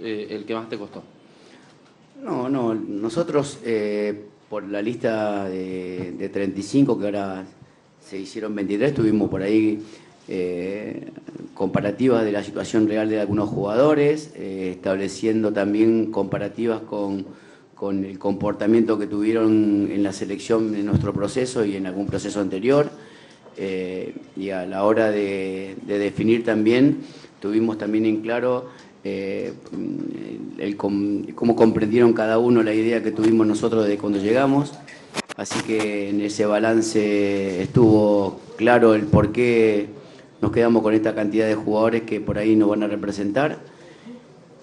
el que más te costó? No, nosotros por la lista de 35, que ahora se hicieron 23, tuvimos por ahí comparativas de la situación real de algunos jugadores, estableciendo también comparativas con el comportamiento que tuvieron en la selección en nuestro proceso y en algún proceso anterior. Y a la hora de definir también, tuvimos también en claro cómo comprendieron cada uno la idea que tuvimos nosotros de cuando llegamos. Así que en ese balance estuvo claro el por qué nos quedamos con esta cantidad de jugadores que por ahí nos van a representar.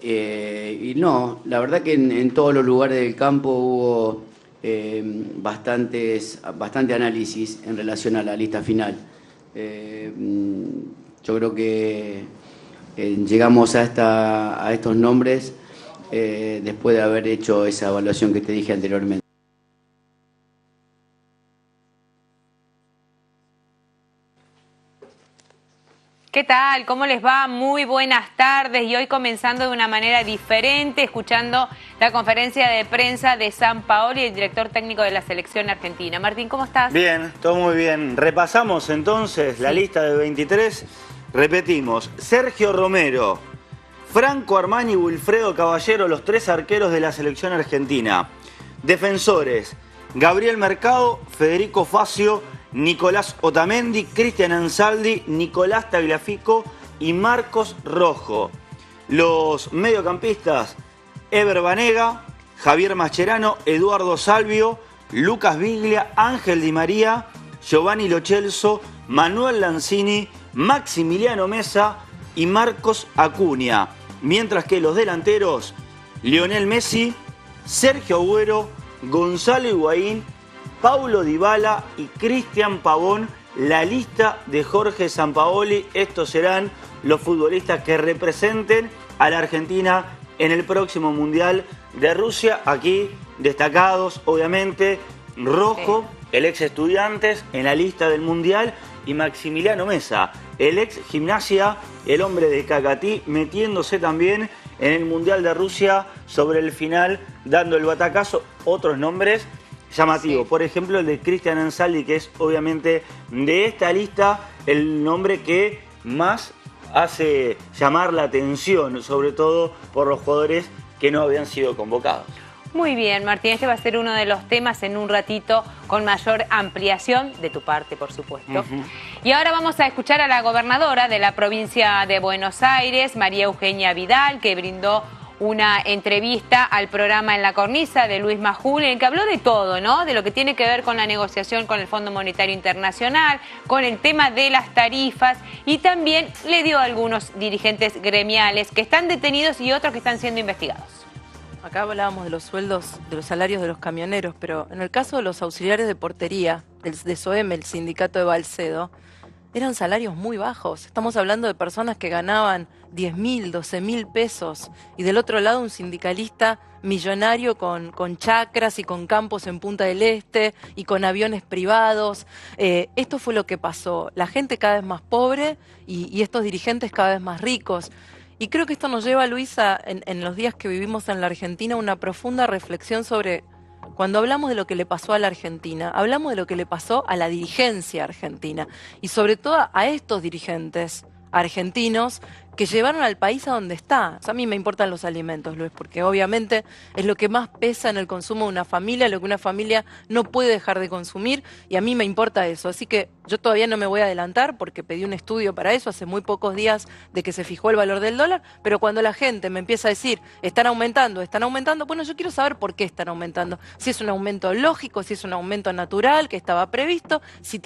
Y no, la verdad que en todos los lugares del campo hubo bastante análisis en relación a la lista final. Yo creo que llegamos a estos nombres después de haber hecho esa evaluación que te dije anteriormente. ¿Qué tal? ¿Cómo les va? Muy buenas tardes y hoy comenzando de una manera diferente, escuchando la conferencia de prensa de Sampaoli, el director técnico de la selección argentina. Martín, ¿cómo estás? Bien, todo muy bien. Repasamos entonces la lista de 23. Repetimos, Sergio Romero, Franco Armani y Wilfredo Caballero, los 3 arqueros de la selección argentina. Defensores, Gabriel Mercado, Federico Facio, Nicolás Otamendi, Cristian Ansaldi, Nicolás Tagliafico y Marcos Rojo. Los mediocampistas, Ever Banega, Javier Mascherano, Eduardo Salvio, Lucas Biglia, Ángel Di María, Giovanni Lo Celso, Manuel Lanzini, Maximiliano Mesa y Marcos Acuña. Mientras que los delanteros, Lionel Messi, Sergio Agüero, Gonzalo Higuaín, Paulo Dybala y Cristian Pavón, la lista de Jorge Sampaoli. Estos serán los futbolistas que representen a la Argentina en el próximo Mundial de Rusia. Aquí destacados, obviamente, Rojo, el ex Estudiantes en la lista del Mundial, y Maximiliano Mesa, el ex Gimnasia, el hombre de Cacatí, metiéndose también en el Mundial de Rusia sobre el final, dando el batacazo. Otros nombres llamativos, por ejemplo el de Cristian Ansaldi, que es obviamente de esta lista el nombre que más hace llamar la atención, sobre todo por los jugadores que no habían sido convocados. Muy bien, Martín, este va a ser uno de los temas en un ratito con mayor ampliación de tu parte, por supuesto. Y ahora vamos a escuchar a la gobernadora de la provincia de Buenos Aires, María Eugenia Vidal, que brindó una entrevista al programa En la Cornisa de Luis Majul, en el que habló de todo, ¿no? De lo que tiene que ver con la negociación con el Fondo Monetario Internacional, con el tema de las tarifas, y también le dio a algunos dirigentes gremiales que están detenidos y otros que están siendo investigados. Acá hablábamos de los sueldos, de los salarios de los camioneros, pero en el caso de los auxiliares de portería, de SOEM, el sindicato de Balcedo, eran salarios muy bajos. Estamos hablando de personas que ganaban 10.000, 12.000 pesos. Y del otro lado un sindicalista millonario con chacras y con campos en Punta del Este y con aviones privados. Esto fue lo que pasó. La gente cada vez más pobre y estos dirigentes cada vez más ricos. Y creo que esto nos lleva, Luisa, en los días que vivimos en la Argentina, una profunda reflexión sobre, cuando hablamos de lo que le pasó a la Argentina, hablamos de lo que le pasó a la dirigencia argentina y sobre todo a estos dirigentes argentinos que llevaron al país a donde está. A mí me importan los alimentos, Luis, porque obviamente es lo que más pesa en el consumo de una familia, lo que una familia no puede dejar de consumir, y a mí me importa eso. Así que yo todavía no me voy a adelantar porque pedí un estudio para eso hace muy pocos días de que se fijó el valor del dólar, pero cuando la gente me empieza a decir, están aumentando, bueno, yo quiero saber por qué están aumentando. Si es un aumento lógico, si es un aumento natural que estaba previsto, si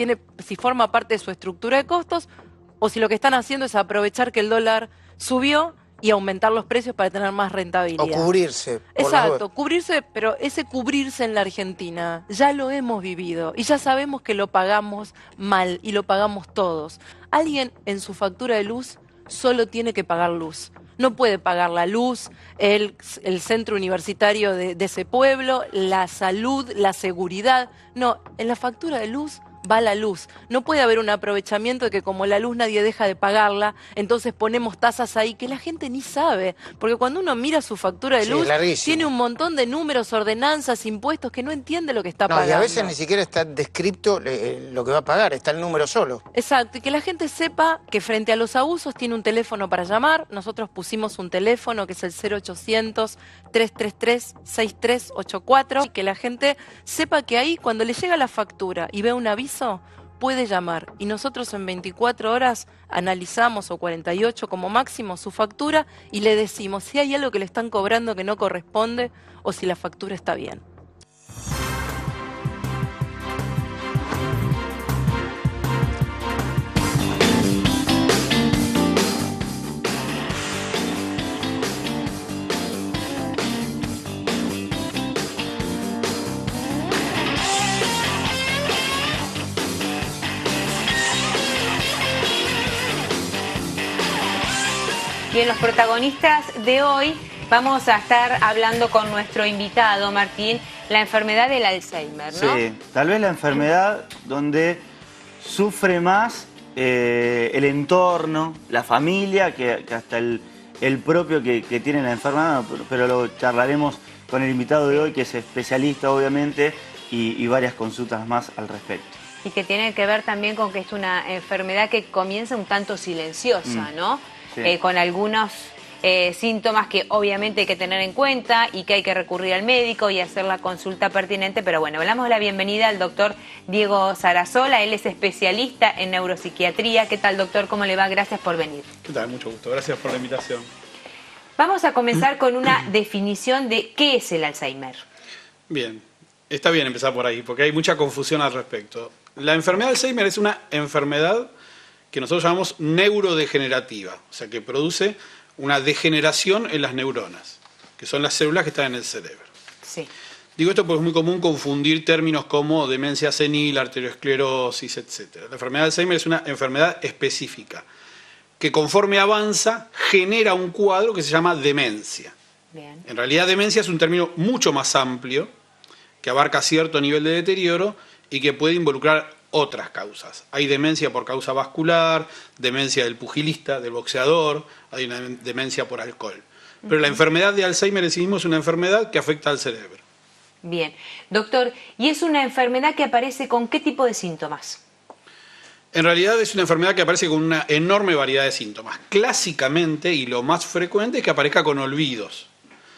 forma parte de su estructura de costos, o si lo que están haciendo es aprovechar que el dólar subió y aumentar los precios para tener más rentabilidad. O cubrirse. Exacto, cubrirse, pero ese cubrirse en la Argentina ya lo hemos vivido y ya sabemos que lo pagamos mal y lo pagamos todos. Alguien en su factura de luz solo tiene que pagar luz. No puede pagar la luz, el centro universitario de ese pueblo, la salud, la seguridad. No, en la factura de luz va la luz. No puede haber un aprovechamiento de que como la luz nadie deja de pagarla, entonces ponemos tasas ahí que la gente ni sabe. Porque cuando uno mira su factura de luz, tiene un montón de números, ordenanzas, impuestos, que no entiende lo que está pagando. Y a veces ni siquiera está descripto lo que va a pagar, está el número solo. Exacto, y que la gente sepa que frente a los abusos tiene un teléfono para llamar. Nosotros pusimos un teléfono que es el 0800-333-6384. Y que la gente sepa que ahí, cuando le llega la factura y ve un aviso, puede llamar. Y nosotros en 24 horas analizamos, o 48 como máximo, su factura y le decimos si hay algo que le están cobrando que no corresponde o si la factura está bien. Bien, los protagonistas de hoy vamos a estar hablando con nuestro invitado, Martín, la enfermedad del Alzheimer, ¿no? Sí, tal vez la enfermedad donde sufre más el entorno, la familia, que hasta el propio que tiene la enfermedad, pero lo charlaremos con el invitado de hoy, que es especialista, obviamente, y varias consultas más al respecto. Y que tiene que ver también con que es una enfermedad que comienza un tanto silenciosa, ¿no? Sí. Con algunos síntomas que obviamente hay que tener en cuenta y que hay que recurrir al médico y hacer la consulta pertinente. Pero bueno, le damos la bienvenida al doctor Diego Sarasola. Él es especialista en neuropsiquiatría. ¿Qué tal, doctor? ¿Cómo le va? Gracias por venir. ¿Qué tal? Mucho gusto. Gracias por la invitación. Vamos a comenzar con una definición de qué es el Alzheimer. Bien, está bien empezar por ahí, porque hay mucha confusión al respecto. La enfermedad de Alzheimer es una enfermedad que nosotros llamamos neurodegenerativa, o sea, que produce una degeneración en las neuronas, que son las células que están en el cerebro. Sí. Digo esto porque es muy común confundir términos como demencia senil, arteriosclerosis, etc. La enfermedad de Alzheimer es una enfermedad específica, que conforme avanza genera un cuadro que se llama demencia. Bien. En realidad, demencia es un término mucho más amplio, que abarca cierto nivel de deterioro y que puede involucrar otras causas. Hay demencia por causa vascular, demencia del pugilista, del boxeador, hay una demencia por alcohol. Pero la enfermedad de Alzheimer en sí mismo es una enfermedad que afecta al cerebro. Bien. Doctor, ¿y es una enfermedad que aparece con qué tipo de síntomas? En realidad es una enfermedad que aparece con una enorme variedad de síntomas. Clásicamente, y lo más frecuente, es que aparezca con olvidos.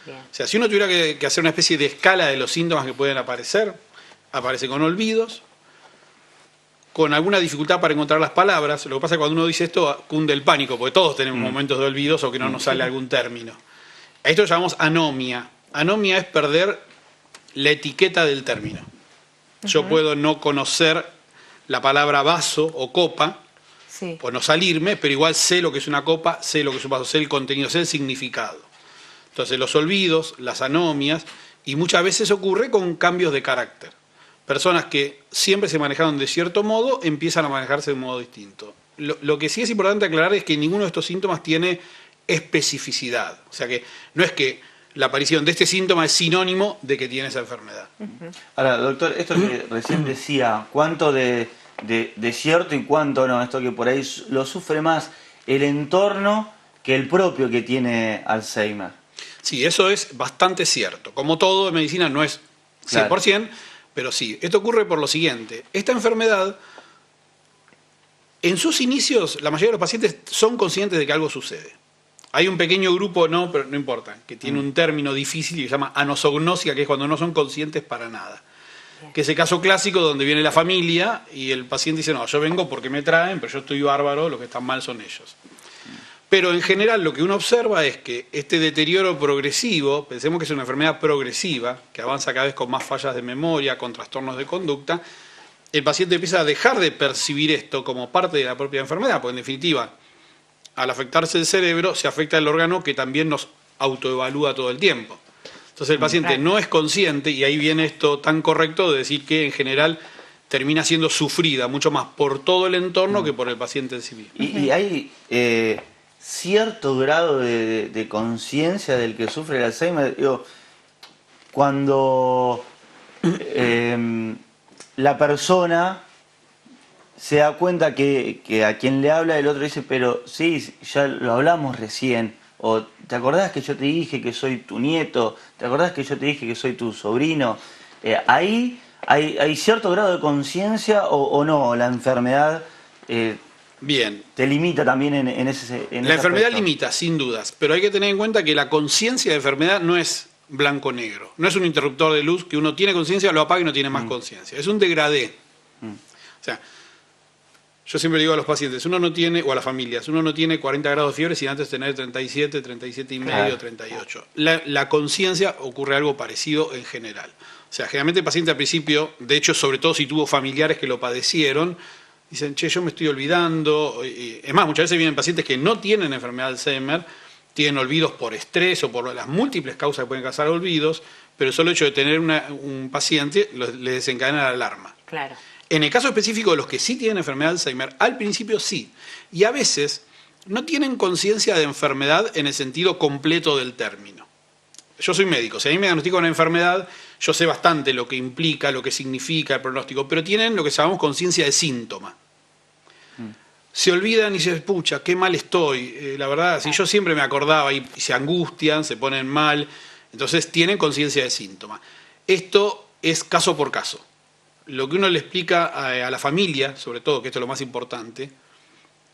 Bien. O sea, si uno tuviera que hacer una especie de escala de los síntomas que pueden aparecer, aparece con olvidos, con alguna dificultad para encontrar las palabras. Lo que pasa es que cuando uno dice esto, cunde el pánico, porque todos tenemos momentos de olvidos o que no nos sale algún término. A esto lo llamamos anomia. Anomia es perder la etiqueta del término. Yo puedo no conocer la palabra vaso o copa, Sí. o no salirme, pero igual sé lo que es una copa, sé lo que es un vaso, sé el contenido, sé el significado. Entonces los olvidos, las anomias, y muchas veces ocurre con cambios de carácter. Personas que siempre se manejaron de cierto modo empiezan a manejarse de un modo distinto. Lo que sí es importante aclarar es que ninguno de estos síntomas tiene especificidad. O sea que no es que la aparición de este síntoma es sinónimo de que tiene esa enfermedad. Ahora, doctor, esto que recién decía, ¿cuánto de cierto y cuánto no? Esto que por ahí lo sufre más el entorno que el propio que tiene Alzheimer. Sí, eso es bastante cierto. Como todo en medicina no es 100%, pero sí. Esto ocurre por lo siguiente. Esta enfermedad, en sus inicios, la mayoría de los pacientes son conscientes de que algo sucede. Hay un pequeño grupo, pero no importa, que tiene un término difícil que se llama anosognosia, que es cuando no son conscientes para nada. Que es el caso clásico donde viene la familia y el paciente dice, no, yo vengo porque me traen, pero yo estoy bárbaro, los que están mal son ellos. Pero en general lo que uno observa es que este deterioro progresivo, pensemos que es una enfermedad progresiva, que avanza cada vez con más fallas de memoria, con trastornos de conducta, el paciente empieza a dejar de percibir esto como parte de la propia enfermedad, porque en definitiva, al afectarse el cerebro, se afecta el órgano que también nos autoevalúa todo el tiempo. Entonces el paciente no es consciente, y ahí viene esto tan correcto de decir que en general termina siendo sufrida mucho más por todo el entorno que por el paciente en sí mismo. Y hay cierto grado de conciencia del que sufre el Alzheimer. Digo, cuando la persona se da cuenta que a quien le habla el otro dice, pero sí, ya lo hablamos recién, o ¿te acordás que yo te dije que soy tu nieto? ¿Te acordás que yo te dije que soy tu sobrino? Ahí hay cierto grado de conciencia o no, la enfermedad Bien. te limita también en ese La enfermedad aspecto. limita, sin dudas, pero hay que tener en cuenta que la conciencia de enfermedad no es blanco-negro, no es un interruptor de luz que uno tiene conciencia, lo apaga y no tiene más conciencia, es un degradé. O sea, yo siempre digo a los pacientes, uno no tiene, o a las familias, uno no tiene 40 grados de fiebre sin antes tener 37, 37 y medio, 38. La conciencia ocurre algo parecido en general. O sea, generalmente el paciente al principio, de hecho, sobre todo si tuvo familiares que lo padecieron, dicen, che, yo me estoy olvidando. Es más, muchas veces vienen pacientes que no tienen enfermedad de Alzheimer, tienen olvidos por estrés o por las múltiples causas que pueden causar olvidos, pero el solo hecho de tener un paciente le desencadena la alarma. Claro. En el caso específico de los que sí tienen enfermedad de Alzheimer, al principio sí. Y a veces no tienen conciencia de enfermedad en el sentido completo del término. Yo soy médico, si a mí me diagnostican una enfermedad, yo sé bastante lo que implica, lo que significa el pronóstico, pero tienen lo que llamamos conciencia de síntoma. Se olvidan y dicen, pucha, qué mal estoy. La verdad, si yo siempre me acordaba y se angustian, se ponen mal, entonces tienen conciencia de síntoma. Esto es caso por caso. Lo que uno le explica a la familia, sobre todo, que esto es lo más importante,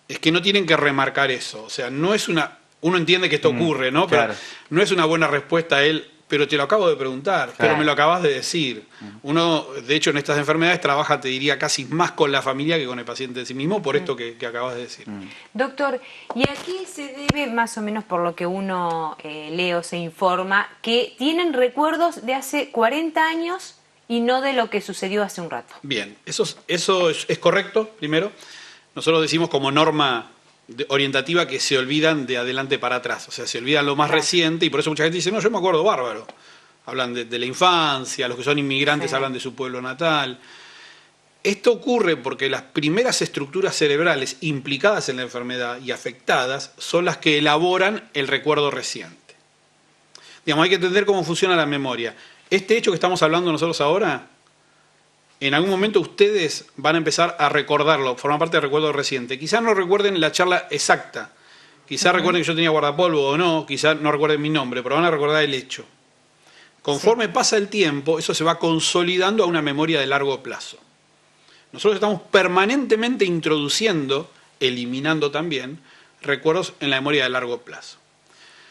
es que no tienen que remarcar eso. O sea, no es una... Uno entiende que esto ocurre, ¿no? Claro. Pero no es una buena respuesta a él, pero te lo acabo de preguntar, pero me lo acabas de decir. Uno, de hecho, en estas enfermedades trabaja, te diría, casi más con la familia que con el paciente en sí mismo, por esto que acabas de decir. Doctor, ¿y a qué se debe, más o menos por lo que uno lee o se informa, que tienen recuerdos de hace 40 años y no de lo que sucedió hace un rato? Bien, eso es correcto, primero. Nosotros decimos como norma orientativa que se olvidan de adelante para atrás, o sea, se olvidan lo más reciente y por eso mucha gente dice, no, yo me acuerdo bárbaro. Hablan de la infancia, los que son inmigrantes hablan de su pueblo natal. Esto ocurre porque las primeras estructuras cerebrales implicadas en la enfermedad y afectadas son las que elaboran el recuerdo reciente. Digamos, hay que entender cómo funciona la memoria. Este hecho que estamos hablando nosotros ahora, en algún momento ustedes van a empezar a recordarlo, forma parte del recuerdo reciente. Quizás no recuerden la charla exacta, quizás recuerden que yo tenía guardapolvo o no, quizás no recuerden mi nombre, pero van a recordar el hecho. Conforme pasa el tiempo, eso se va consolidando a una memoria de largo plazo. Nosotros estamos permanentemente introduciendo, eliminando también, recuerdos en la memoria de largo plazo.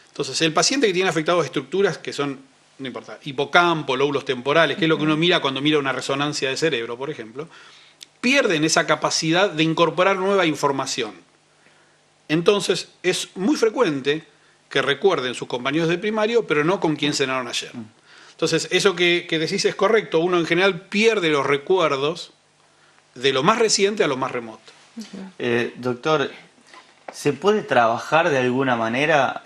Entonces, el paciente que tiene afectados estructuras que son, no importa, hipocampo, lóbulos temporales, que es lo que uno mira cuando mira una resonancia de cerebro, por ejemplo, pierden esa capacidad de incorporar nueva información. Entonces, es muy frecuente que recuerden sus compañeros de primario, pero no con quien cenaron ayer. Entonces, eso que decís es correcto. Uno en general pierde los recuerdos de lo más reciente a lo más remoto. Doctor, ¿se puede trabajar de alguna manera,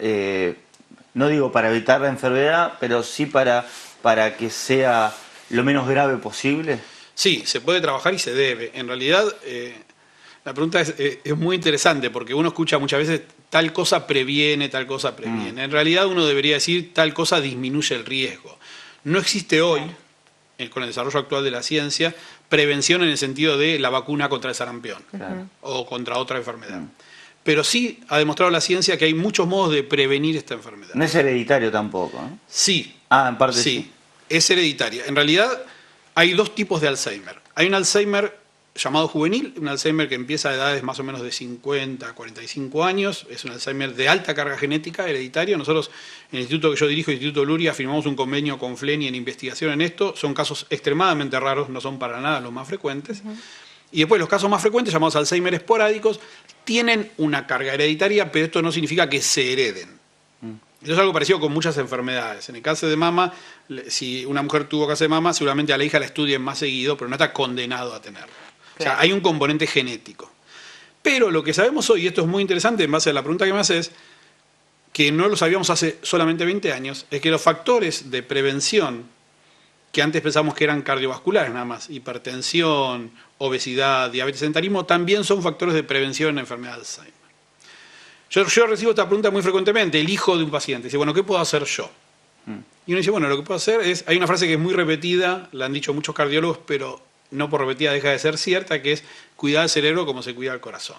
no digo para evitar la enfermedad, pero sí para que sea lo menos grave posible? Sí, se puede trabajar y se debe. En realidad, la pregunta es muy interesante porque uno escucha muchas veces tal cosa previene, tal cosa previene. En realidad uno debería decir tal cosa disminuye el riesgo. No existe hoy, con el desarrollo actual de la ciencia, prevención en el sentido de la vacuna contra el sarampión o contra otra enfermedad. Pero sí ha demostrado la ciencia que hay muchos modos de prevenir esta enfermedad. No es hereditario tampoco, ¿no? Sí. En parte sí. Es hereditaria. En realidad hay dos tipos de Alzheimer. Hay un Alzheimer llamado juvenil, un Alzheimer que empieza a edades más o menos de 50 a 45 años, es un Alzheimer de alta carga genética, hereditario. Nosotros, en el instituto que yo dirijo, el Instituto Luria, firmamos un convenio con FLENI en investigación en esto. Son casos extremadamente raros, no son para nada los más frecuentes. Y después los casos más frecuentes, llamados Alzheimer esporádicos, tienen una carga hereditaria, pero esto no significa que se hereden. Esto es algo parecido con muchas enfermedades. En el cáncer de mama, si una mujer tuvo cáncer de mama, seguramente a la hija la estudien más seguido, pero no está condenado a tenerlo. O sea, hay un componente genético. Pero lo que sabemos hoy, y esto es muy interesante en base a la pregunta que me haces, que no lo sabíamos hace solamente 20 años, es que los factores de prevención, que antes pensamos que eran cardiovasculares nada más, hipertensión, obesidad, diabetes, sedentarismo, también son factores de prevención en la enfermedad de Alzheimer. Yo recibo esta pregunta muy frecuentemente, el hijo de un paciente dice, bueno, ¿qué puedo hacer yo? Y uno dice, bueno, lo que puedo hacer es, hay una frase que es muy repetida, la han dicho muchos cardiólogos, pero no por repetida deja de ser cierta, que es cuidar el cerebro como se cuida el corazón.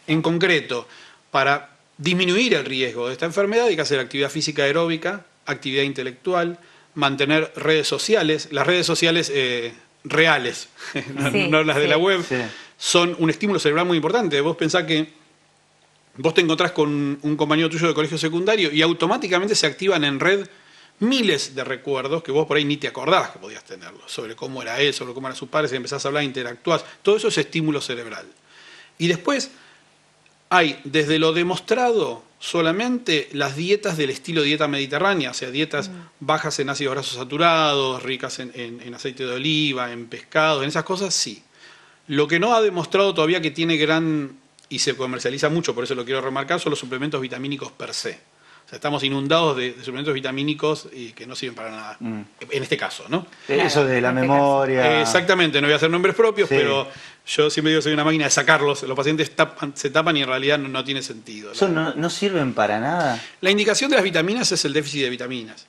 En concreto, para disminuir el riesgo de esta enfermedad hay que hacer actividad física aeróbica, actividad intelectual, mantener redes sociales. Las redes sociales reales, no las de la web, son un estímulo cerebral muy importante. Vos pensás que vos te encontrás con un compañero tuyo de colegio secundario y automáticamente se activan en red miles de recuerdos que vos por ahí ni te acordabas que podías tenerlos, sobre cómo era él, sobre cómo eran sus padres, y empezás a hablar, interactuás. Todo eso es estímulo cerebral. Y después hay, desde lo demostrado, solamente las dietas del estilo dieta mediterránea, o sea, dietas bajas en ácidos grasos saturados, ricas en aceite de oliva, en pescado, en esas cosas, sí. Lo que no ha demostrado todavía que tiene y se comercializa mucho, por eso lo quiero remarcar, son los suplementos vitamínicos per se. O sea, estamos inundados de suplementos vitamínicos y que no sirven para nada, en este caso, ¿no? Eso de la memoria. Exactamente, no voy a hacer nombres propios, pero yo siempre digo que soy una máquina de sacarlos. Los pacientes se tapan y en realidad no tiene sentido. ¿Eso no sirven para nada? La indicación de las vitaminas es el déficit de vitaminas.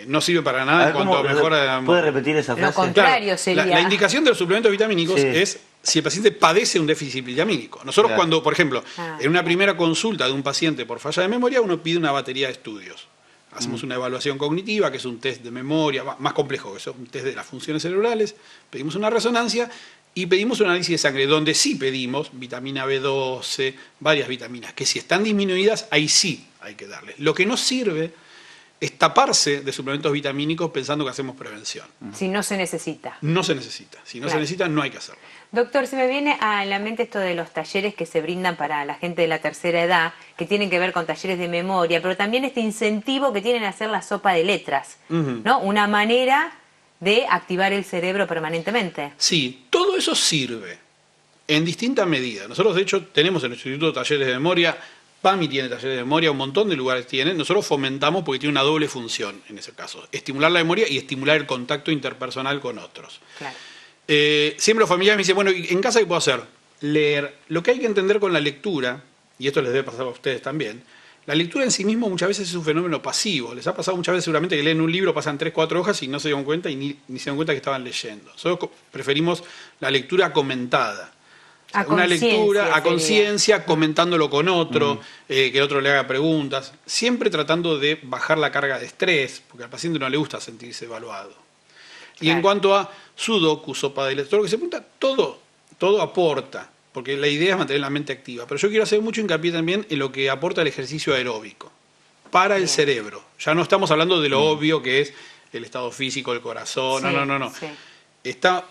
No sirve para nada en cuanto a mejora de la memoria. ¿Puede repetir esa frase? Lo contrario sería. La indicación de los suplementos vitamínicos es si el paciente padece un déficit vitamínico. Nosotros cuando, por ejemplo, en una primera consulta de un paciente por falla de memoria, uno pide una batería de estudios. Hacemos una evaluación cognitiva, que es un test de memoria, más complejo que eso, un test de las funciones cerebrales, pedimos una resonancia y pedimos un análisis de sangre, donde sí pedimos vitamina B12, varias vitaminas, que si están disminuidas, ahí sí hay que darles. Lo que no sirve es taparse de suplementos vitamínicos pensando que hacemos prevención. Si no se necesita. No se necesita. Si no se necesita, no hay que hacerlo. Doctor, se me viene a la mente esto de los talleres que se brindan para la gente de la tercera edad, que tienen que ver con talleres de memoria, pero también este incentivo que tienen a hacer la sopa de letras, ¿no? Una manera de activar el cerebro permanentemente. Sí, todo eso sirve en distinta medida. Nosotros, de hecho, tenemos en el Instituto talleres de memoria. PAMI tiene talleres de memoria, un montón de lugares tienen. Nosotros fomentamos porque tiene una doble función en ese caso. Estimular la memoria y estimular el contacto interpersonal con otros. Claro. Siempre los familiares me dicen, bueno, ¿en casa qué puedo hacer? Leer. Lo que hay que entender con la lectura, y esto les debe pasar a ustedes también, la lectura en sí mismo muchas veces es un fenómeno pasivo. Les ha pasado muchas veces seguramente que leen un libro, pasan 3, 4 hojas y no se dieron cuenta y ni se dieron cuenta que estaban leyendo. Nosotros preferimos la lectura comentada. O sea, una lectura a conciencia, comentándolo con otro, que el otro le haga preguntas, siempre tratando de bajar la carga de estrés, porque al paciente no le gusta sentirse evaluado. Y en cuanto a sudoku, sopa de letras, todo lo que se pregunta, todo aporta, porque la idea es mantener la mente activa. Pero yo quiero hacer mucho hincapié también en lo que aporta el ejercicio aeróbico para el cerebro. Ya no estamos hablando de lo obvio que es el estado físico, el corazón, no. Sí. Está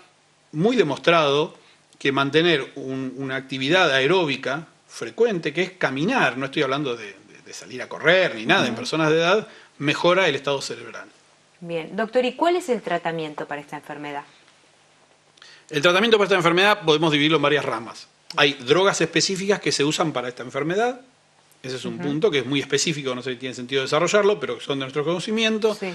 muy demostrado que mantener una actividad aeróbica frecuente, que es caminar, no estoy hablando de salir a correr ni nada, en personas de edad, mejora el estado cerebral. Bien, doctor, ¿y cuál es el tratamiento para esta enfermedad? El tratamiento para esta enfermedad podemos dividirlo en varias ramas. Hay drogas específicas que se usan para esta enfermedad, ese es un punto que es muy específico, no sé si tiene sentido desarrollarlo, pero son de nuestro conocimiento. Sí.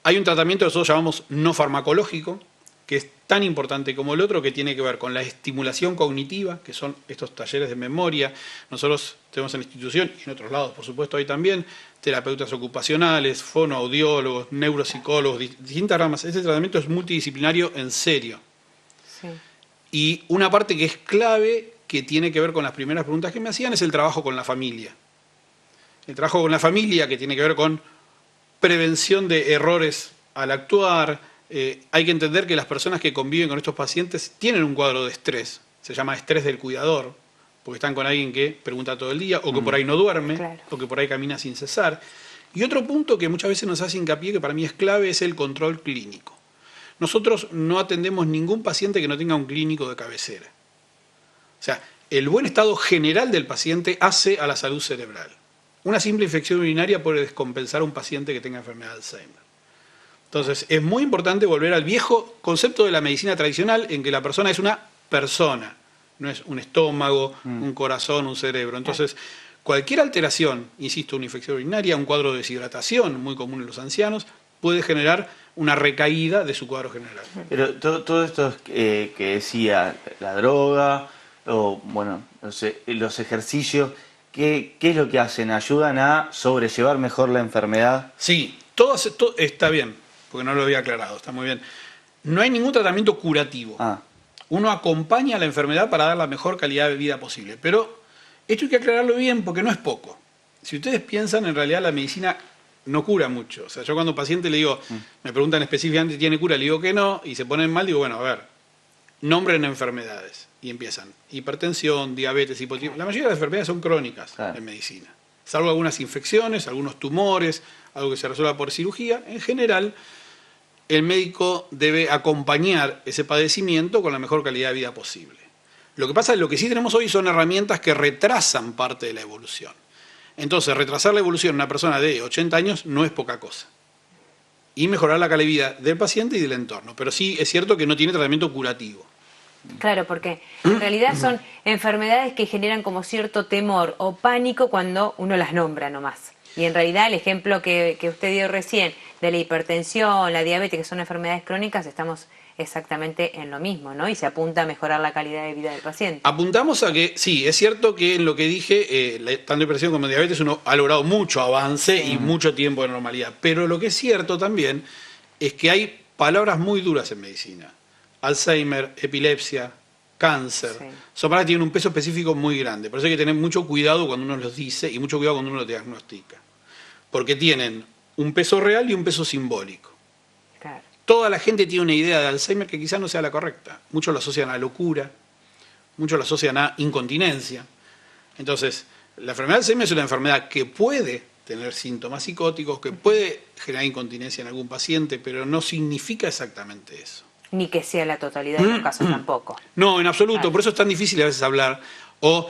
Hay un tratamiento que nosotros llamamos no farmacológico, que es tan importante como el otro, que tiene que ver con la estimulación cognitiva, que son estos talleres de memoria. Nosotros tenemos en la institución, y en otros lados, por supuesto, hay también terapeutas ocupacionales, fonoaudiólogos, neuropsicólogos, distintas ramas. Este tratamiento es multidisciplinario en serio. Sí. Y una parte que es clave, que tiene que ver con las primeras preguntas que me hacían, es el trabajo con la familia. El trabajo con la familia, que tiene que ver con prevención de errores al actuar. Hay que entender que las personas que conviven con estos pacientes tienen un cuadro de estrés, se llama estrés del cuidador, porque están con alguien que pregunta todo el día, o que por ahí no duerme, o que por ahí camina sin cesar. Y otro punto que muchas veces nos hace hincapié, que para mí es clave, es el control clínico. Nosotros no atendemos ningún paciente que no tenga un clínico de cabecera. O sea, el buen estado general del paciente hace a la salud cerebral. Una simple infección urinaria puede descompensar a un paciente que tenga enfermedad de Alzheimer. Entonces, es muy importante volver al viejo concepto de la medicina tradicional, en que la persona es una persona, no es un estómago, un corazón, un cerebro. Entonces, cualquier alteración, insisto, una infección urinaria, un cuadro de deshidratación, muy común en los ancianos, puede generar una recaída de su cuadro general. Pero todo esto que decía, la droga, o bueno, los ejercicios, ¿qué es lo que hacen? ¿Ayudan a sobrellevar mejor la enfermedad? Sí, todo está bien, porque no lo había aclarado, está muy bien. no hay ningún tratamiento curativo. Uno acompaña a la enfermedad para dar la mejor calidad de vida posible. Pero esto hay que aclararlo bien porque no es poco. Si ustedes piensan, en realidad la medicina no cura mucho. O sea, yo cuando a un paciente le digo, me preguntan específicamente si tiene cura, le digo que no, y se ponen mal, digo, bueno, a ver, nombren enfermedades. Y empiezan, hipertensión, diabetes, hipotiroidismo. La mayoría de las enfermedades son crónicas en medicina. Salvo algunas infecciones, algunos tumores, algo que se resuelva por cirugía. En general, el médico debe acompañar ese padecimiento con la mejor calidad de vida posible. Lo que pasa es que lo que sí tenemos hoy son herramientas que retrasan parte de la evolución. Entonces, retrasar la evolución en una persona de 80 años no es poca cosa. Y mejorar la calidad de vida del paciente y del entorno. Pero sí es cierto que no tiene tratamiento curativo. Claro, porque en realidad son enfermedades que generan como cierto temor o pánico cuando uno las nombra nomás. Y en realidad el ejemplo que usted dio recién de la hipertensión, la diabetes, que son enfermedades crónicas, estamos exactamente en lo mismo, ¿no? Y se apunta a mejorar la calidad de vida del paciente. Apuntamos a que, sí, es cierto que en lo que dije, tanto hipertensión como diabetes, uno ha logrado mucho avance y mucho tiempo de normalidad. Pero lo que es cierto también es que hay palabras muy duras en medicina. Alzheimer, epilepsia, cáncer. Son palabras que tienen un peso específico muy grande. Por eso hay que tener mucho cuidado cuando uno los dice y mucho cuidado cuando uno los diagnostica. Porque tienen un peso real y un peso simbólico. Claro. Toda la gente tiene una idea de Alzheimer que quizás no sea la correcta. Muchos lo asocian a locura, muchos lo asocian a incontinencia. Entonces, la enfermedad de Alzheimer es una enfermedad que puede tener síntomas psicóticos, que puede generar incontinencia en algún paciente, pero no significa exactamente eso. Ni que sea la totalidad de los casos tampoco. No, en absoluto. Claro. Por eso es tan difícil a veces hablar. O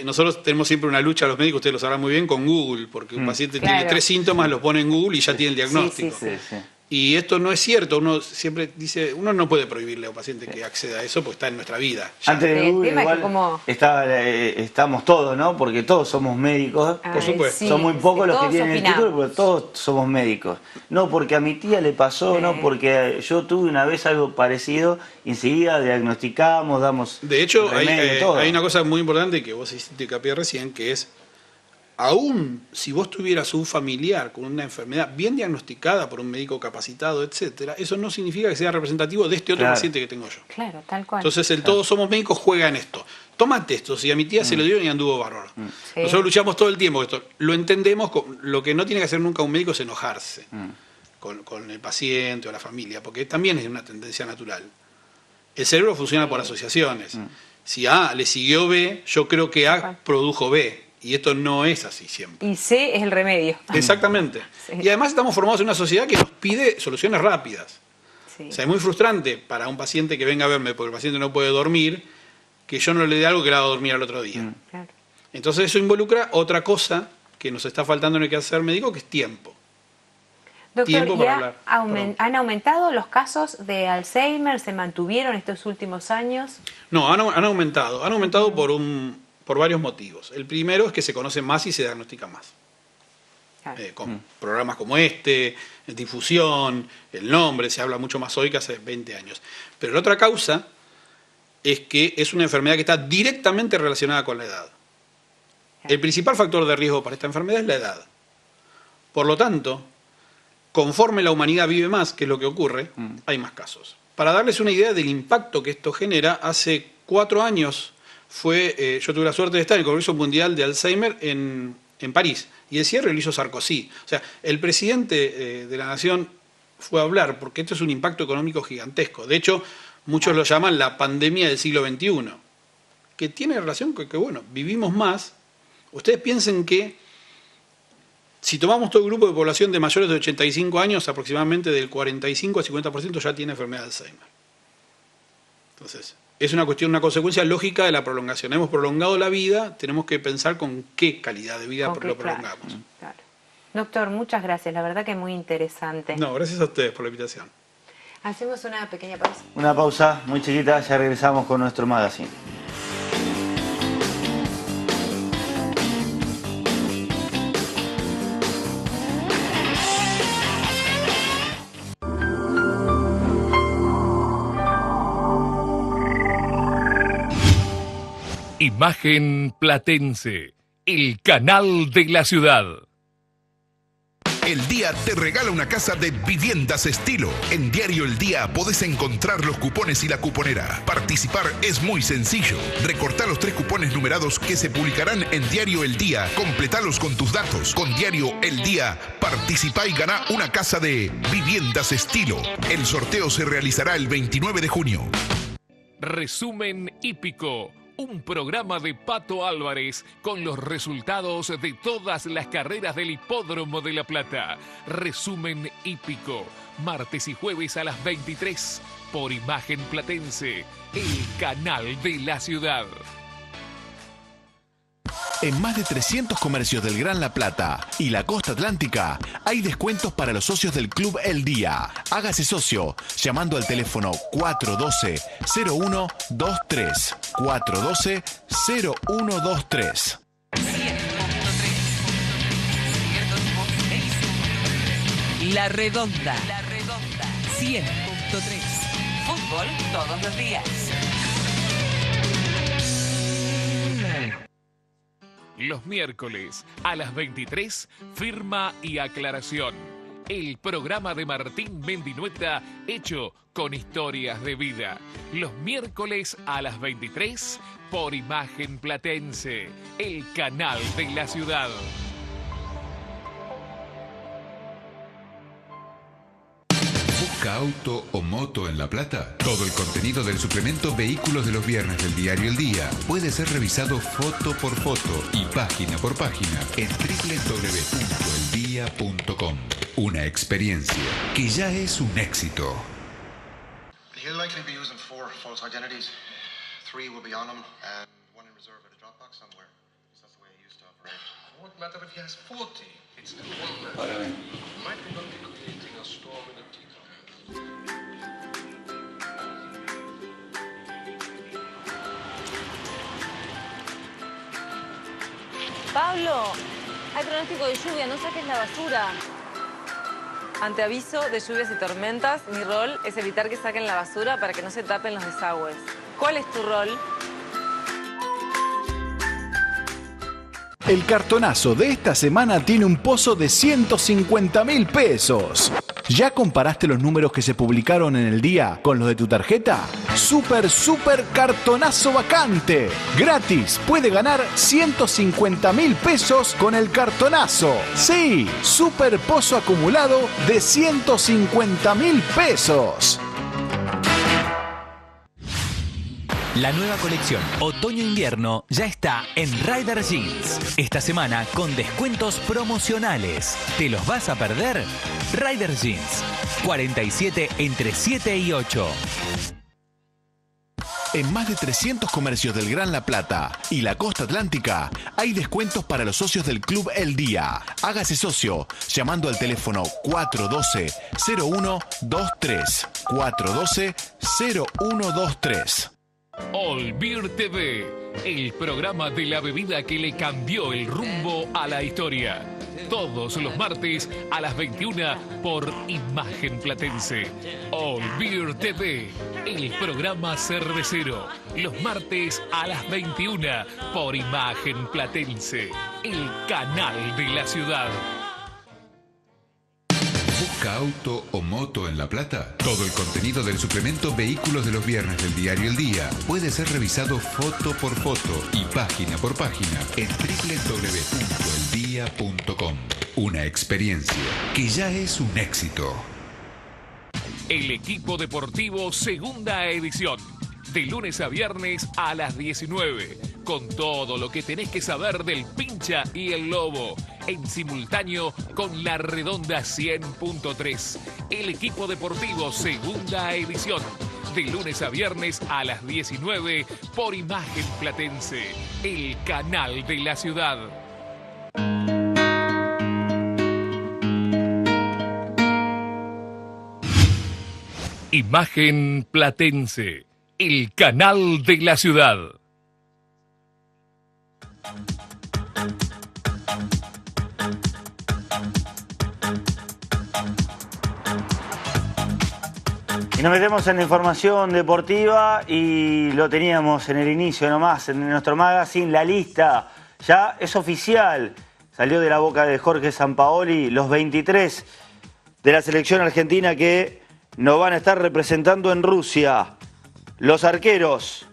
nosotros tenemos siempre una lucha, los médicos, ustedes lo sabrán muy bien, con Google, porque un paciente tiene 3 síntomas, los pone en Google y ya tiene el diagnóstico. Sí. Y esto no es cierto. Uno siempre dice, uno no puede prohibirle a un paciente que acceda a eso porque está en nuestra vida. Ya. Antes de Google, igual estamos todos, ¿no? Porque todos somos médicos. Por supuesto. Sí, son muy pocos los que todos tienen opinamos. el título, pero todos somos médicos. No porque a mi tía le pasó, no porque yo tuve una vez algo parecido, y enseguida diagnosticamos, damos De hecho, remedio, todo. hay una cosa muy importante que vos hiciste hincapié recién, que es, aún si vos tuvieras un familiar con una enfermedad bien diagnosticada por un médico capacitado, etcétera, eso no significa que sea representativo de este otro paciente que tengo yo. Claro, tal cual. Entonces todos somos médicos juega en esto. Tómate esto, si a mi tía se lo dieron y anduvo bárbaro. Nosotros luchamos todo el tiempo esto. Lo entendemos, lo que no tiene que hacer nunca un médico es enojarse con el paciente o la familia, porque también es una tendencia natural. El cerebro funciona por asociaciones. Si A le siguió B, yo creo que A produjo B. Y esto no es así siempre. Y C es el remedio. Exactamente. Y además estamos formados en una sociedad que nos pide soluciones rápidas. O sea, es muy frustrante para un paciente que venga a verme porque el paciente no puede dormir, que yo no le dé algo que le haga dormir al otro día. Claro. Entonces eso involucra otra cosa que nos está faltando en el quehacer médico, que es tiempo. Doctor, Tiempo ¿y para hablar. han aumentado los casos de Alzheimer? ¿Se mantuvieron estos últimos años? No, han aumentado. Han aumentado por varios motivos. El primero es que se conoce más y se diagnostica más. Claro. Con programas como difusión, el nombre, se habla mucho más hoy que hace 20 años. Pero la otra causa es que es una enfermedad que está directamente relacionada con la edad. El principal factor de riesgo para esta enfermedad es la edad. Por lo tanto, conforme la humanidad vive más, que es lo que ocurre, hay más casos. Para darles una idea del impacto que esto genera, hace 4 años yo tuve la suerte de estar en el Congreso Mundial de Alzheimer en París, y el cierre lo hizo Sarkozy. O sea, el presidente de la nación fue a hablar, porque esto es un impacto económico gigantesco. De hecho, muchos lo llaman la pandemia del siglo XXI, que tiene relación con que, bueno, vivimos más. Ustedes piensen que si tomamos todo el grupo de población de mayores de 85 años, aproximadamente del 45 al 50% ya tiene enfermedad de Alzheimer. Entonces, es una consecuencia lógica de la prolongación. Hemos prolongado la vida, tenemos que pensar con qué calidad de vida lo prolongamos. Claro. Doctor, muchas gracias, la verdad que es muy interesante. No, gracias a ustedes por la invitación. Hacemos una pequeña pausa. Una pausa muy chiquita, ya regresamos con nuestro magazine. Imagen Platense, el canal de la ciudad. El Día te regala una casa de Viviendas Estilo. En Diario El Día podés encontrar los cupones y la cuponera. Participar es muy sencillo. Recortá los 3 cupones numerados que se publicarán en Diario El Día. Completalos con tus datos. Con Diario El Día, participá y ganá una casa de Viviendas Estilo. El sorteo se realizará el 29 de junio. Resumen hípico. Un programa de Pato Álvarez con los resultados de todas las carreras del Hipódromo de La Plata. Resumen hípico. Martes y jueves a las 23 por Imagen Platense, el canal de la ciudad. En más de 300 comercios del Gran La Plata y la costa atlántica hay descuentos para los socios del Club El Día. Hágase socio llamando al teléfono 412-0123. 412-0123. La Redonda. 100.3. Fútbol todos los días. Los miércoles a las 23, firma y aclaración. El programa de Martín Mendinueta hecho con historias de vida. Los miércoles a las 23 por Imagen Platense, el canal de la ciudad. ¿Busca auto o moto en La Plata? Todo el contenido del suplemento Vehículos de los viernes del Diario El Día puede ser revisado foto por foto y página por página en www.eldia.com. Una experiencia que ya es un éxito. He'll likely be using 4 false identities. 3 will be on him and 1 in reserve at a Dropbox somewhere. That's the way he used to operate. What matter if he has 40? It's still one man. Might we not be creating a storm in a teacup? Pablo, hay pronóstico de lluvia, no saques la basura. Ante aviso de lluvias y tormentas, mi rol es evitar que saquen la basura para que no se tapen los desagües. ¿Cuál es tu rol? El cartonazo de esta semana tiene un pozo de 150.000 pesos. ¿Ya comparaste los números que se publicaron en el día con los de tu tarjeta? ¡Super cartonazo vacante! ¡Gratis! Puede ganar 150.000 pesos con el cartonazo. Sí, super pozo acumulado de 150.000 pesos. La nueva colección Otoño-Invierno ya está en Ryder Jeans. Esta semana con descuentos promocionales. ¿Te los vas a perder? Ryder Jeans. 47 entre 7 y 8. En más de 300 comercios del Gran La Plata y la costa atlántica hay descuentos para los socios del Club El Día. Hágase socio llamando al teléfono 412-0123. 412-0123. All Beer TV, el programa de la bebida que le cambió el rumbo a la historia. Todos los martes a las 21 por Imagen Platense. All Beer TV, el programa cervecero. Los martes a las 21 por Imagen Platense, el canal de la ciudad. ¿Busca auto o moto en La Plata? Todo el contenido del suplemento Vehículos de los viernes del Diario El Día puede ser revisado foto por foto y página por página en www.eldia.com. Una experiencia que ya es un éxito. El equipo deportivo segunda edición. De lunes a viernes a las 19. Con todo lo que tenés que saber del Pincha y el Lobo. En simultáneo con La Redonda 100.3. El equipo deportivo segunda edición. De lunes a viernes a las 19 por Imagen Platense. El canal de la ciudad. Imagen Platense. El canal de la ciudad. Y nos metemos en la información deportiva y lo teníamos en el inicio nomás, en nuestro magazine, la lista. Ya es oficial. salió de la boca de Jorge Sampaoli, los 23 de la selección argentina que nos van a estar representando en Rusia. Los arqueros,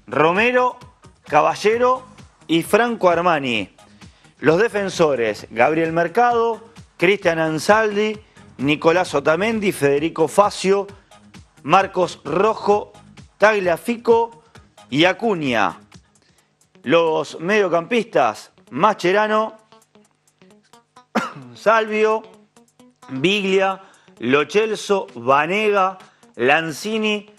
Romero, Caballero y Franco Armani. Los defensores, Gabriel Mercado, Cristian Ansaldi, Nicolás Otamendi, Federico Facio, Marcos Rojo, Tagliafico y Acuña. Los mediocampistas, Mascherano, Salvio, Biglia, Lo Celso, Vanega, Lanzini,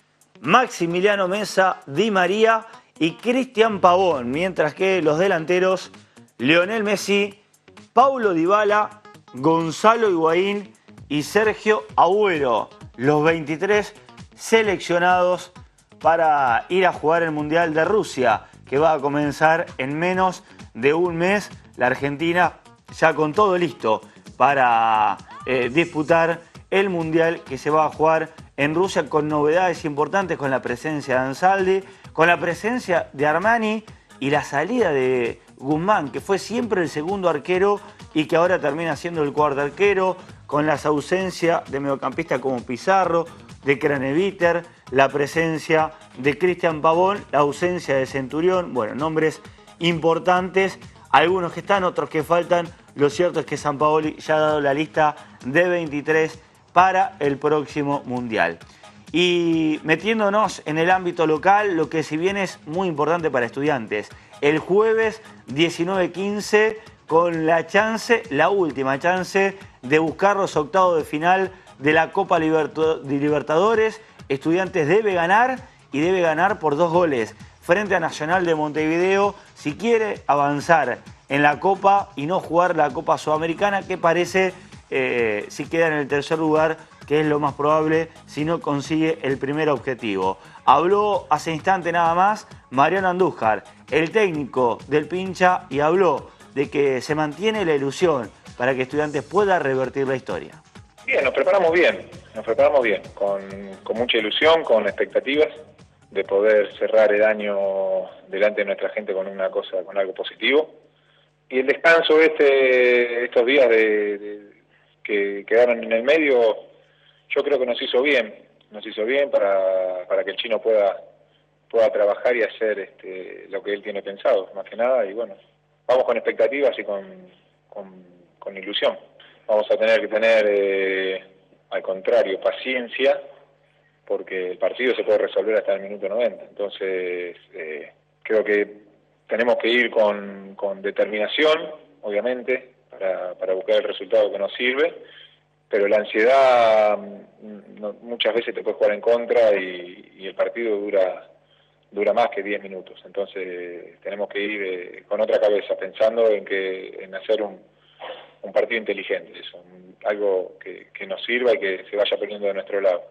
Maximiliano Mesa, Di María y Cristian Pavón. Mientras que los delanteros, Lionel Messi, Paulo Dybala, Gonzalo Higuaín y Sergio Agüero. Los 23 seleccionados para ir a jugar el Mundial de Rusia, que va a comenzar en menos de un mes. La Argentina ya con todo listo para disputar el Mundial que se va a jugar en Rusia, con novedades importantes, con la presencia de Ansaldi, con la presencia de Armani y la salida de Guzmán, que fue siempre el segundo arquero y que ahora termina siendo el cuarto arquero, con la ausencia de mediocampistas como Pizarro, de Craneviter, la presencia de Cristian Pavón, la ausencia de Centurión. Bueno, nombres importantes, algunos que están, otros que faltan. Lo cierto es que Sampaoli ya ha dado la lista de 23 para el próximo Mundial. Y metiéndonos en el ámbito local, lo que si bien es muy importante para Estudiantes, el jueves 19-15 con la chance, la última chance de buscar los octavos de final de la Copa Libertadores. Estudiantes debe ganar y debe ganar por 2 goles frente a Nacional de Montevideo si quiere avanzar en la Copa y no jugar la Copa Sudamericana, que parece si queda en el tercer lugar, que es lo más probable si no consigue el primer objetivo. Habló hace instante nada más Mariano Andújar, el técnico del Pincha, y habló de que se mantiene la ilusión para que Estudiantes pueda revertir la historia. Bien, nos preparamos bien, con mucha ilusión, con expectativas de poder cerrar el año delante de nuestra gente con algo positivo. Y el descanso estos días que quedaron en el medio, yo creo que nos hizo bien para que el chino pueda trabajar y hacer lo que él tiene pensado, más que nada. Y bueno, vamos con expectativas y con ilusión. Vamos a tener que tener, al contrario, paciencia, porque el partido se puede resolver hasta el minuto 90. Entonces, creo que tenemos que ir con determinación, obviamente, para buscar el resultado que nos sirve, pero la ansiedad muchas veces te puede jugar en contra y el partido dura más que 10 minutos. Entonces, tenemos que ir con otra cabeza, pensando en hacer un partido inteligente, algo que nos sirva y que se vaya poniendo de nuestro lado.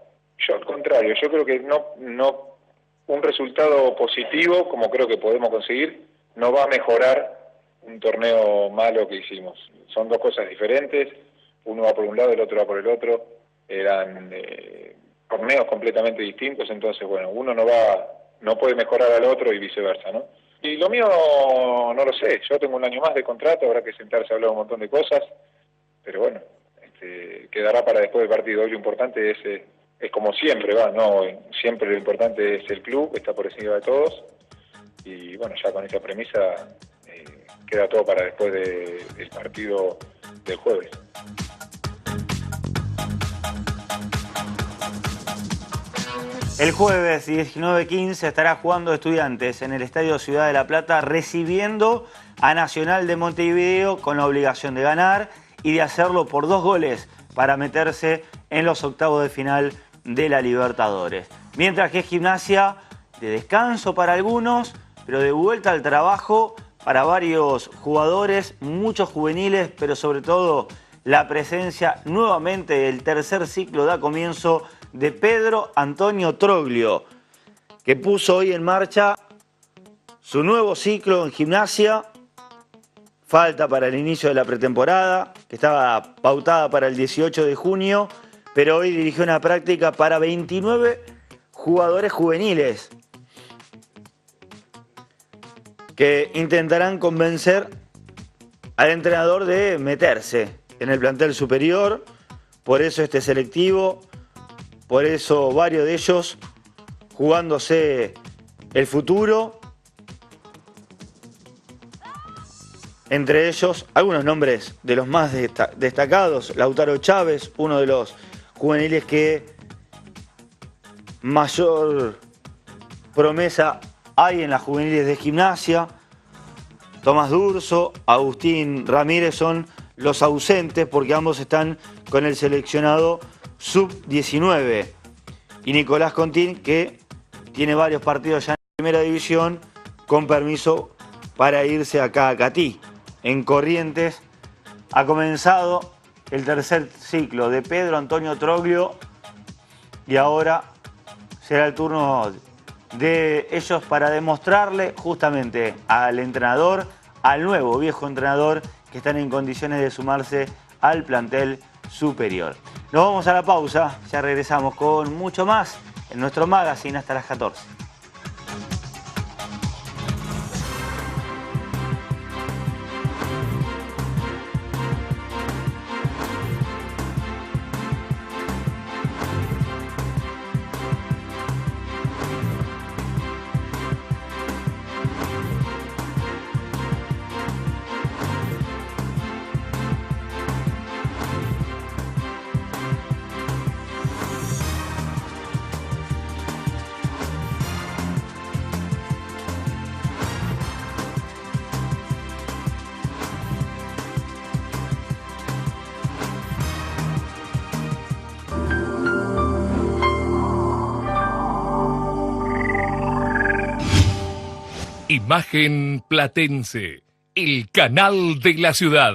Yo al contrario, yo creo que no un resultado positivo, como creo que podemos conseguir, no va a mejorar un torneo malo que hicimos. Son dos cosas diferentes, uno va por un lado, el otro va por el otro. Eran torneos completamente distintos, entonces bueno, uno no puede mejorar al otro y viceversa, ¿no? Y lo mío no lo sé, yo tengo un año más de contrato, habrá que sentarse a hablar un montón de cosas, pero bueno, quedará para después del partido. Hoy lo importante es como siempre, no, siempre lo importante es el club, está por encima de todos, y bueno, ya con esa premisa queda todo para después del partido del jueves. El jueves 19-15 estará jugando Estudiantes en el Estadio Ciudad de La Plata, recibiendo a Nacional de Montevideo con la obligación de ganar y de hacerlo por 2 goles para meterse en los octavos de final de la Libertadores. Mientras que Gimnasia, de descanso para algunos, pero de vuelta al trabajo para varios jugadores, muchos juveniles, pero sobre todo la presencia nuevamente del tercer ciclo da comienzo de Pedro Antonio Troglio, que puso hoy en marcha su nuevo ciclo en Gimnasia. Falta para el inicio de la pretemporada, que estaba pautada para el 18 de junio, pero hoy dirigió una práctica para 29 jugadores juveniles que intentarán convencer al entrenador de meterse en el plantel superior. Por eso este selectivo, por eso varios de ellos jugándose el futuro. Entre ellos, algunos nombres de los más destacados. Lautaro Chávez, uno de los juveniles que mayor promesa hay en las juveniles de Gimnasia. Tomás Durso, Agustín Ramírez son los ausentes porque ambos están con el seleccionado sub-19. Y Nicolás Contín, que tiene varios partidos ya en primera división, con permiso para irse acá a Catí. En Corrientes ha comenzado el tercer ciclo de Pedro Antonio Troglio y ahora será el turno de ellos para demostrarle justamente al entrenador, al nuevo viejo entrenador, que están en condiciones de sumarse al plantel superior. Nos vamos a la pausa, ya regresamos con mucho más en nuestro magazine hasta las 14. Imagen Platense, el canal de la ciudad.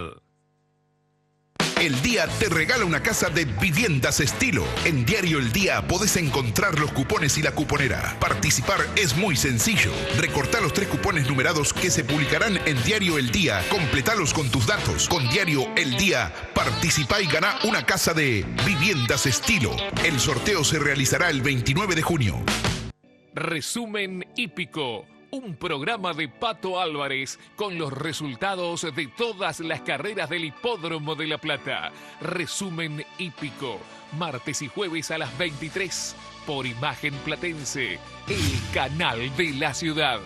El Día te regala una casa de Viviendas Estilo. En Diario El Día podés encontrar los cupones y la cuponera. Participar es muy sencillo. Recortá los 3 cupones numerados que se publicarán en Diario El Día. Completalos con tus datos. Con Diario El Día, participá y ganá una casa de Viviendas Estilo. El sorteo se realizará el 29 de junio. Resumen hípico. Un programa de Pato Álvarez con los resultados de todas las carreras del Hipódromo de La Plata. Resumen hípico. Martes y jueves a las 23 por Imagen Platense, el canal de la ciudad.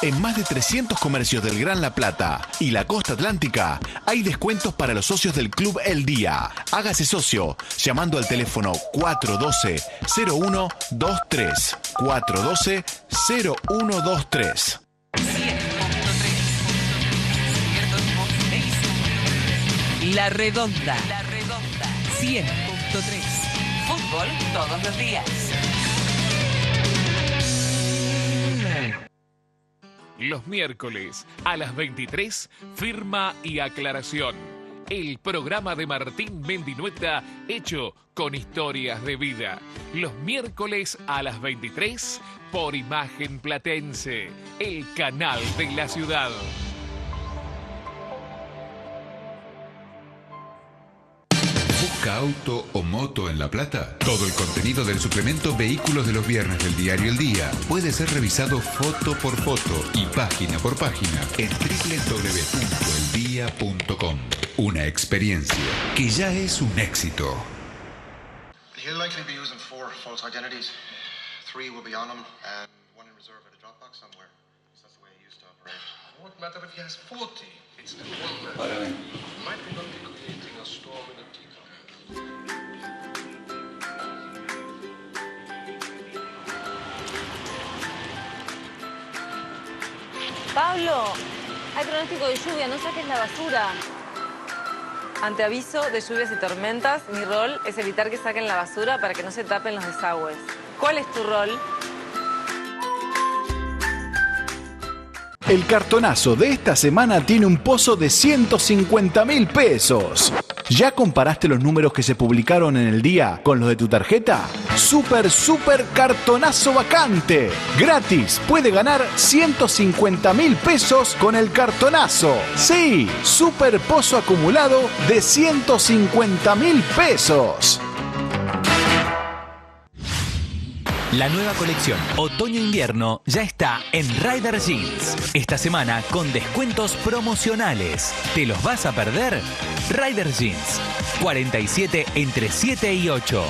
En más de 300 comercios del Gran La Plata y la costa atlántica hay descuentos para los socios del Club El Día. Hágase socio llamando al teléfono 412-0123. 412-0123. La Redonda. 100.3. Fútbol todos los días. Los miércoles a las 23, Firma y Aclaración. El programa de Martín Mendinueta hecho con historias de vida. Los miércoles a las 23 por Imagen Platense, el canal de la ciudad. ¿Busca auto o moto en La Plata? Todo el contenido del suplemento Vehículos de los Viernes del Diario El Día puede ser revisado foto por foto y página por página en www.eldia.com. Una experiencia que ya es un éxito. He'll likely be using 4 false identities. 3 will be on him and 1 in reserve at a Dropbox somewhere. That's the way he used to operate. It won't matter if he has 40. It's the one man. Might be not be creating a storm in a teacup. Pablo, hay pronóstico de lluvia, no saques la basura. Ante aviso de lluvias y tormentas, mi rol es evitar que saquen la basura para que no se tapen los desagües. ¿Cuál es tu rol? El cartonazo de esta semana tiene un pozo de 150.000 pesos. ¿Ya comparaste los números que se publicaron en el día con los de tu tarjeta? ¡Super cartonazo vacante! ¡Gratis! Puede ganar 150.000 pesos con el cartonazo. ¡Sí! ¡Super pozo acumulado de 150.000 pesos! La nueva colección Otoño-Invierno ya está en Rider Jeans. Esta semana con descuentos promocionales. ¿Te los vas a perder? Rider Jeans. 47 entre 7 y 8.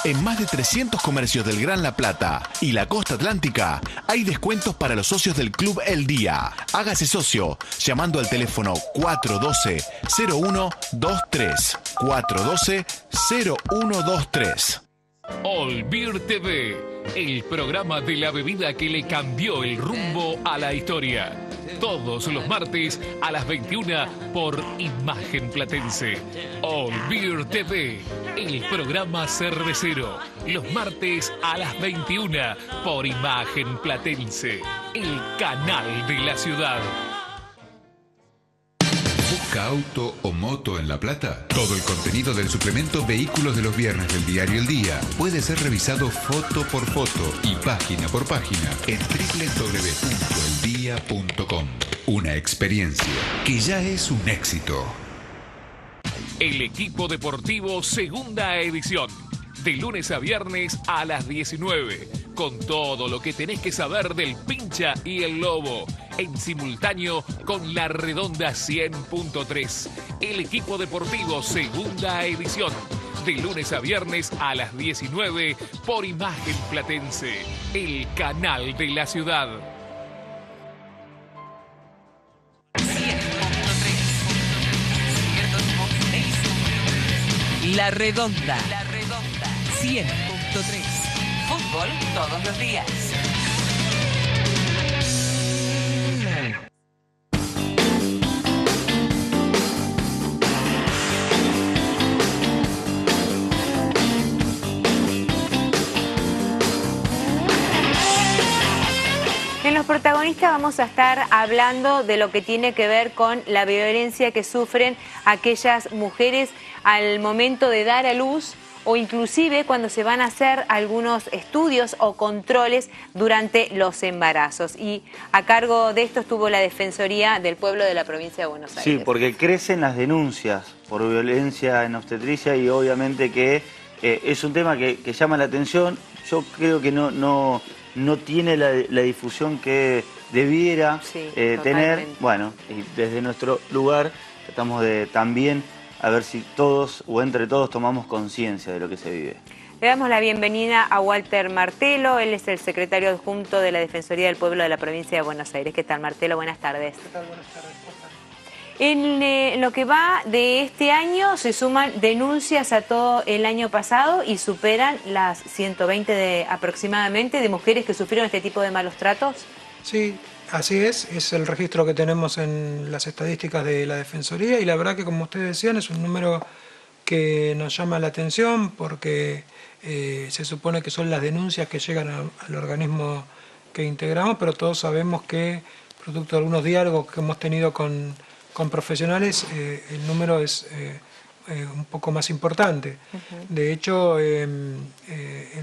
En más de 300 comercios del Gran La Plata y la costa atlántica hay descuentos para los socios del Club El Día. Hágase socio llamando al teléfono 412-0123. 412-0123. All Beer TV, el programa de la bebida que le cambió el rumbo a la historia. Todos los martes a las 21 por Imagen Platense. All Beer TV, el programa cervecero. Los martes a las 21 por Imagen Platense, el canal de la ciudad. ¿Busca auto o moto en La Plata? Todo el contenido del suplemento Vehículos de los Viernes del diario El Día puede ser revisado foto por foto y página por página en www.eldia.com. Una experiencia que ya es un éxito. El equipo deportivo segunda edición. De lunes a viernes a las 19. Con todo lo que tenés que saber del Pincha y el Lobo. En simultáneo con La Redonda 100.3. El equipo deportivo segunda edición. De lunes a viernes a las 19 por Imagen Platense. El canal de la ciudad. La Redonda. 100.3. Fútbol todos los días. En Los Protagonistas vamos a estar hablando de lo que tiene que ver con la violencia que sufren aquellas mujeres al momento de dar a luz o inclusive cuando se van a hacer algunos estudios o controles durante los embarazos. Y a cargo de esto estuvo la Defensoría del Pueblo de la provincia de Buenos Aires. Sí, porque crecen las denuncias por violencia en obstetricia y obviamente que es un tema que llama la atención. Yo creo que no tiene la difusión que debiera tener. Bueno, y desde nuestro lugar tratamos de también a ver si todos o entre todos tomamos conciencia de lo que se vive. Le damos la bienvenida a Walter Martelo, él es el secretario adjunto de la Defensoría del Pueblo de la provincia de Buenos Aires. ¿Qué tal, Martelo? Buenas tardes. ¿Qué tal? Buenas tardes. En lo que va de este año se suman denuncias a todo el año pasado y superan las 120 aproximadamente de mujeres que sufrieron este tipo de malos tratos. Sí, así es el registro que tenemos en las estadísticas de la Defensoría y la verdad que como ustedes decían es un número que nos llama la atención porque se supone que son las denuncias que llegan al organismo que integramos, pero todos sabemos que producto de algunos diálogos que hemos tenido con profesionales, el número es un poco más importante. De hecho, en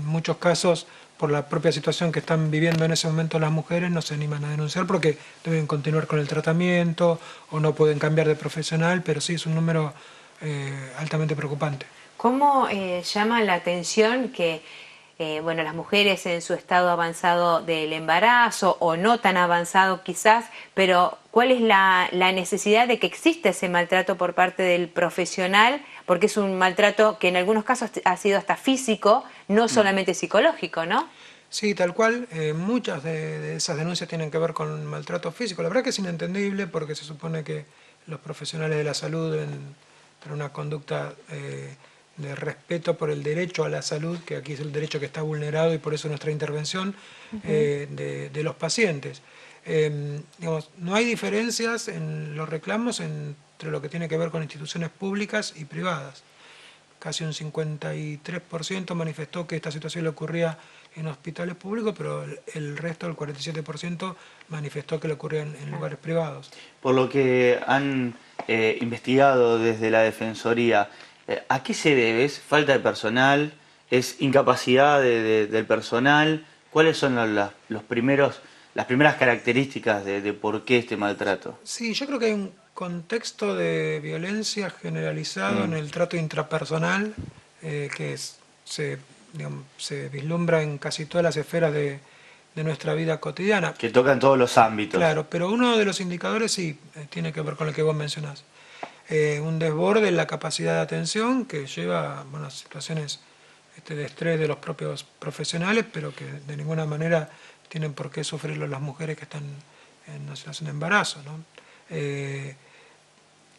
muchos casos, por la propia situación que están viviendo en ese momento las mujeres, no se animan a denunciar porque deben continuar con el tratamiento o no pueden cambiar de profesional, pero sí es un número altamente preocupante. ¿Cómo llama la atención que bueno, las mujeres en su estado avanzado del embarazo o no tan avanzado quizás, pero cuál es la necesidad de que exista ese maltrato por parte del profesional? Porque es un maltrato que en algunos casos ha sido hasta físico, no solamente psicológico, ¿no? Sí, tal cual. Muchas de esas denuncias tienen que ver con maltrato físico. La verdad que es inentendible porque se supone que los profesionales de la salud deben tener una conducta de respeto por el derecho a la salud, que aquí es el derecho que está vulnerado y por eso nuestra intervención de los pacientes. Digamos, no hay diferencias en los reclamos entre lo que tiene que ver con instituciones públicas y privadas. Casi un 53% manifestó que esta situación le ocurría en hospitales públicos, pero el resto, el 47%, manifestó que le ocurría en lugares privados. Por lo que han investigado desde la Defensoría, ¿a qué se debe? ¿Es falta de personal? ¿Es incapacidad del personal? ¿Cuáles son las primeras características de por qué este maltrato? Sí, yo creo que hay un contexto de violencia generalizado en el trato intrapersonal que se digamos, se vislumbra en casi todas las esferas de nuestra vida cotidiana. Que tocan todos los ámbitos. Claro, pero uno de los indicadores sí tiene que ver con lo que vos mencionás. Un desborde en la capacidad de atención que lleva a situaciones de estrés de los propios profesionales, pero que de ninguna manera tienen por qué sufrirlo las mujeres que están en una situación de embarazo, ¿no?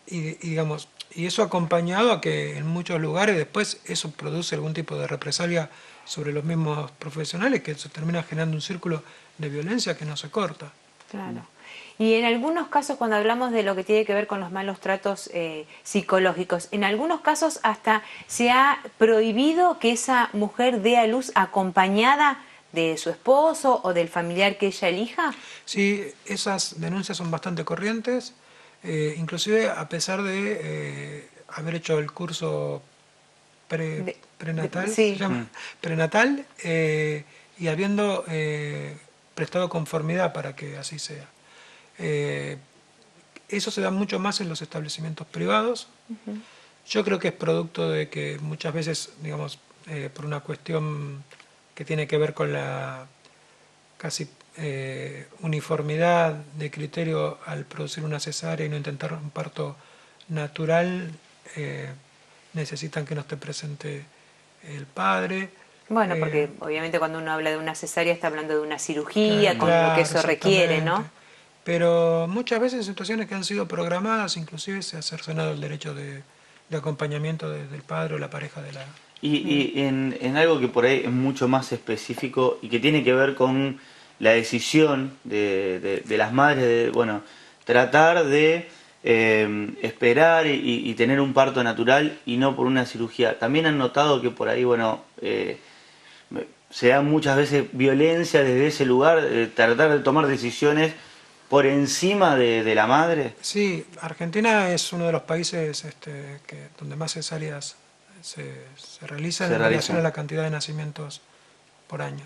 Y eso acompañado a que en muchos lugares después eso produce algún tipo de represalia sobre los mismos profesionales, que se termina generando un círculo de violencia que no se corta. Claro. Y en algunos casos, cuando hablamos de lo que tiene que ver con los malos tratos psicológicos, en algunos casos hasta se ha prohibido que esa mujer dé a luz acompañada de su esposo o del familiar que ella elija. Sí, esas denuncias son bastante corrientes, inclusive a pesar de haber hecho el curso prenatal, sí. Se llama, prenatal, y habiendo prestado conformidad para que así sea. Eso se da mucho más en los establecimientos privados. Yo creo que es producto de que muchas veces, digamos, por una cuestión que tiene que ver con la casi uniformidad de criterio al producir una cesárea y no intentar un parto natural, necesitan que no esté presente el padre. Bueno, porque obviamente cuando uno habla de una cesárea está hablando de una cirugía, con claro, lo que eso requiere, ¿no? Pero muchas veces en situaciones que han sido programadas, inclusive se ha cercenado el derecho de acompañamiento del padre o la pareja de la... Y en algo que por ahí es mucho más específico y que tiene que ver con la decisión de las madres de, bueno, tratar de esperar y tener un parto natural y no por una cirugía. También han notado que por ahí, bueno, se da muchas veces violencia desde ese lugar, tratar de tomar decisiones por encima de la madre. Sí, Argentina es uno de los países donde más cesáreas se realizan en relación a la cantidad de nacimientos por año.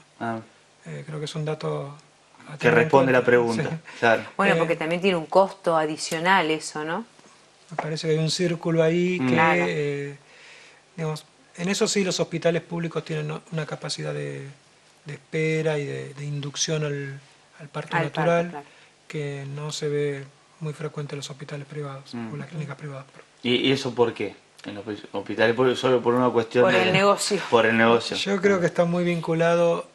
Creo que es un dato... Que responde la pregunta, sí. Claro. Bueno, porque también tiene un costo adicional eso, ¿no? Me parece que hay un círculo ahí que, digamos, en eso sí los hospitales públicos tienen una capacidad de espera y de inducción al parto natural, claro, que no se ve muy frecuente en los hospitales privados o en las clínicas privadas. ¿Y eso por qué? En los hospitales públicos solo por una cuestión por el negocio. Por el negocio. Yo creo que está muy vinculado.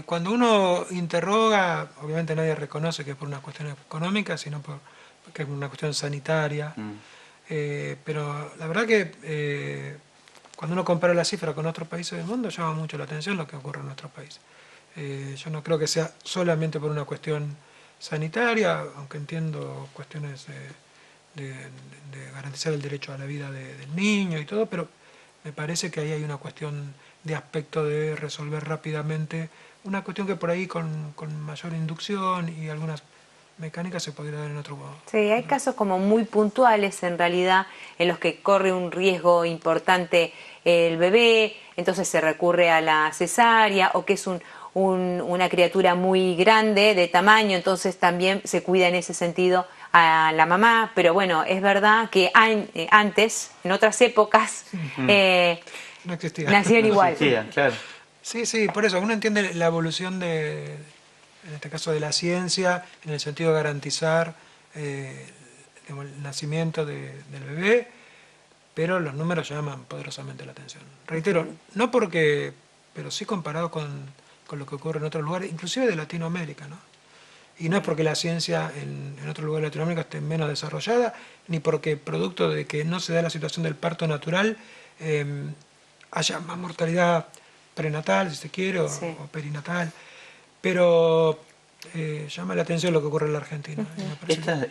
Cuando uno interroga, obviamente nadie reconoce que es por una cuestión económica, sino porque es una cuestión sanitaria. Pero la verdad que cuando uno compara la cifra con otros países del mundo, llama mucho la atención lo que ocurre en nuestro país. Yo no creo que sea solamente por una cuestión sanitaria, aunque entiendo cuestiones de garantizar el derecho a la vida del niño y todo, pero me parece que ahí hay una cuestión de aspecto de resolver rápidamente, una cuestión que por ahí con mayor inducción y algunas mecánicas se podría dar en otro modo. Sí, hay casos como muy puntuales en realidad en los que corre un riesgo importante el bebé, entonces se recurre a la cesárea, o que es una criatura muy grande de tamaño, entonces también se cuida en ese sentido a la mamá, pero bueno, es verdad que antes, en otras épocas, no existía. Nacían igual. No existían, claro. Sí, por eso uno entiende la evolución en este caso de la ciencia, en el sentido de garantizar el nacimiento del bebé, pero los números llaman poderosamente la atención. Reitero, no porque, pero sí comparado con lo que ocurre en otros lugares, inclusive de Latinoamérica, ¿no? Y no es porque la ciencia en otros lugares de Latinoamérica esté menos desarrollada, ni porque producto de que no se da la situación del parto natural, haya más mortalidad prenatal, si se quiere, o perinatal, pero llama la atención lo que ocurre en la Argentina.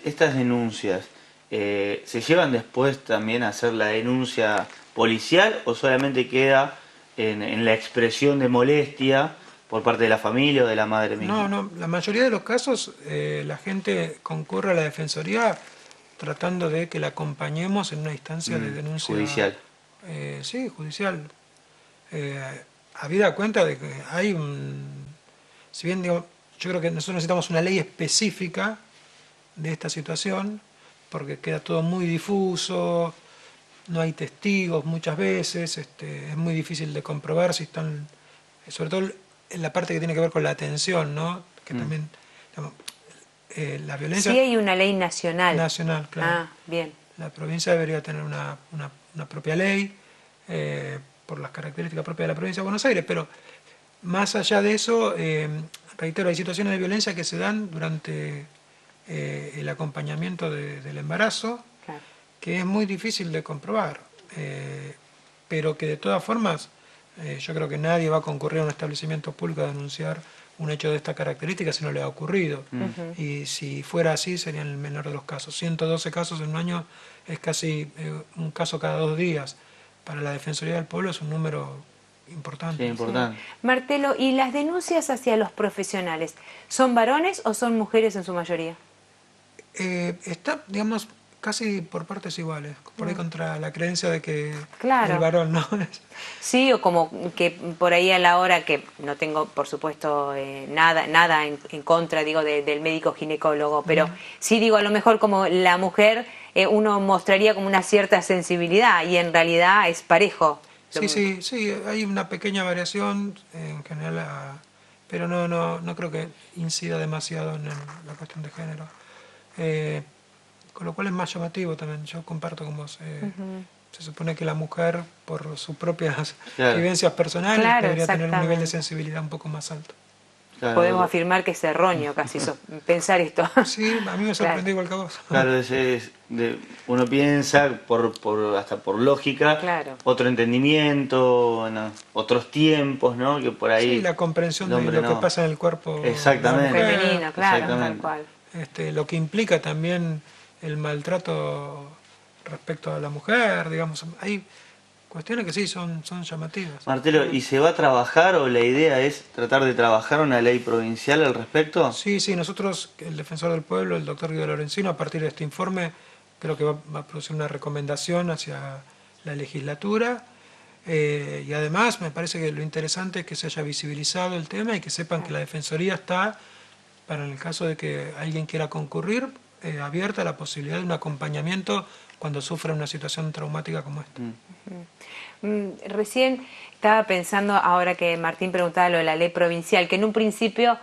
Estas denuncias, ¿se llevan después también a hacer la denuncia policial o solamente queda en la expresión de molestia por parte de la familia o de la madre misma? No, la mayoría de los casos la gente concurre a la Defensoría tratando de que la acompañemos en una instancia de denuncia judicial. Sí, judicial. Habida cuenta de que hay si bien digo, yo creo que nosotros necesitamos una ley específica de esta situación, porque queda todo muy difuso, no hay testigos muchas veces, es muy difícil de comprobar si están, sobre todo en la parte que tiene que ver con la atención, ¿no? Que también, digamos, la violencia... Sí hay una ley nacional. Nacional, claro. Ah, bien. La provincia debería tener una propia ley por las características propias de la provincia de Buenos Aires, pero más allá de eso, reitero, hay situaciones de violencia que se dan durante el acompañamiento del embarazo, claro, que es muy difícil de comprobar, pero que de todas formas yo creo que nadie va a concurrir a un establecimiento público a denunciar un hecho de esta característica si no le ha ocurrido. Y si fuera así sería el menor de los casos. 112 casos en un año es casi un caso cada 2 días. Para la Defensoría del Pueblo es un número importante. Sí, importante. Sí. Martelo, ¿y las denuncias hacia los profesionales son varones o son mujeres en su mayoría? Está, digamos, casi por partes iguales, por ahí contra la creencia de que claro, el varón no es. Sí, o como que por ahí a la hora que no tengo, por supuesto, nada en contra, digo, del médico ginecólogo, pero sí digo, a lo mejor como la mujer uno mostraría como una cierta sensibilidad y en realidad es parejo. Sí, hay una pequeña variación en general, pero no creo que incida demasiado en la cuestión de género. Con lo cual es más llamativo también. Yo comparto con vos. Se supone que la mujer, por sus propias vivencias personales, debería tener un nivel de sensibilidad un poco más alto. Claro, podemos afirmar que es erróneo casi pensar esto. Sí, a mí me sorprendió igual que a vos. Claro, uno piensa, hasta por lógica, otro entendimiento, bueno, otros tiempos, ¿no? Que por ahí... Sí, la comprensión de lo que pasa en el cuerpo exactamente, de la mujer, femenino, claro, tal cual. Lo que implica también el maltrato respecto a la mujer, digamos, hay cuestiones que sí son llamativas. Martelo, ¿y se va a trabajar o la idea es tratar de trabajar una ley provincial al respecto? Sí, nosotros, el Defensor del Pueblo, el doctor Guido Lorenzino, a partir de este informe, creo que va a producir una recomendación hacia la legislatura, y además me parece que lo interesante es que se haya visibilizado el tema y que sepan que la Defensoría está, para el caso de que alguien quiera concurrir, abierta a la posibilidad de un acompañamiento cuando sufre una situación traumática como esta. Recién estaba pensando, ahora que Martín preguntaba lo de la ley provincial, que en un principio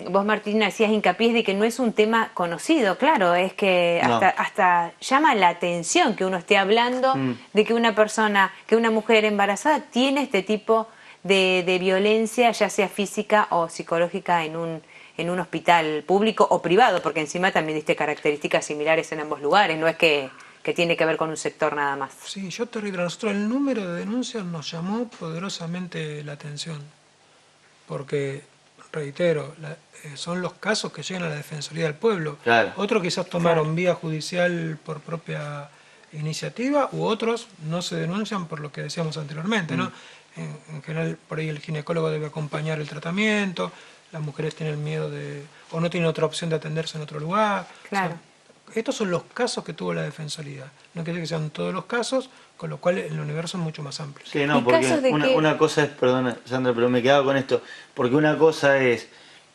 vos, Martín, hacías hincapié de que no es un tema conocido, claro, es que hasta llama la atención que uno esté hablando de que una mujer embarazada tiene este tipo de violencia, ya sea física o psicológica en un hospital público o privado, porque encima también diste características similares en ambos lugares, no es que tiene que ver con un sector nada más. Sí, yo te reitero, nosotros el número de denuncias nos llamó poderosamente la atención, porque, reitero, son los casos que llegan a la Defensoría del Pueblo. Claro. Otros quizás tomaron vía judicial por propia iniciativa, u otros no se denuncian por lo que decíamos anteriormente, ¿no? En general, por ahí el ginecólogo debe acompañar el tratamiento, las mujeres tienen miedo o no tienen otra opción de atenderse en otro lugar. Claro. O sea, estos son los casos que tuvo la Defensoría. No quiere decir que sean todos los casos, con lo cual el universo es mucho más amplio. Sí, no, porque una cosa es, perdona, Sandra, pero me quedaba con esto, porque una cosa es,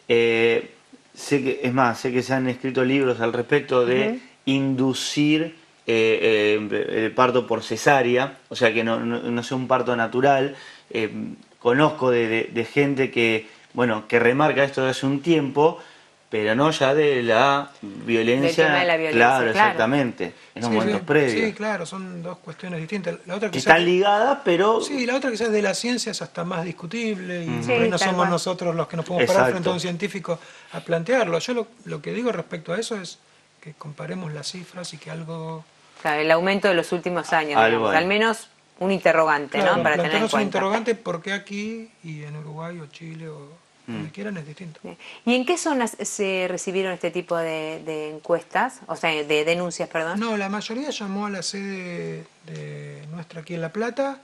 sé que se han escrito libros al respecto de inducir el parto por cesárea, o sea que no sea un parto natural. Conozco de gente que remarca esto de hace un tiempo, pero no ya de la violencia. Del tema de la violencia, claro, exactamente. En los momentos previos. Sí, claro, son dos cuestiones distintas. La otra están ligadas, pero... Sí, la otra quizás de la ciencia es hasta más discutible y por ahí no somos nosotros los que nos podemos parar frente a un científico a plantearlo. Yo lo que digo respecto a eso es que comparemos las cifras y que algo... Claro, el aumento de los últimos años, digamos, al menos un interrogante, claro, ¿no? Para tener en cuenta. Un interrogante porque aquí y en Uruguay o Chile o donde quieran es distinto. ¿Y en qué zonas se recibieron este tipo de encuestas, o sea, de denuncias, perdón? No, la mayoría llamó a la sede de nuestra aquí en La Plata,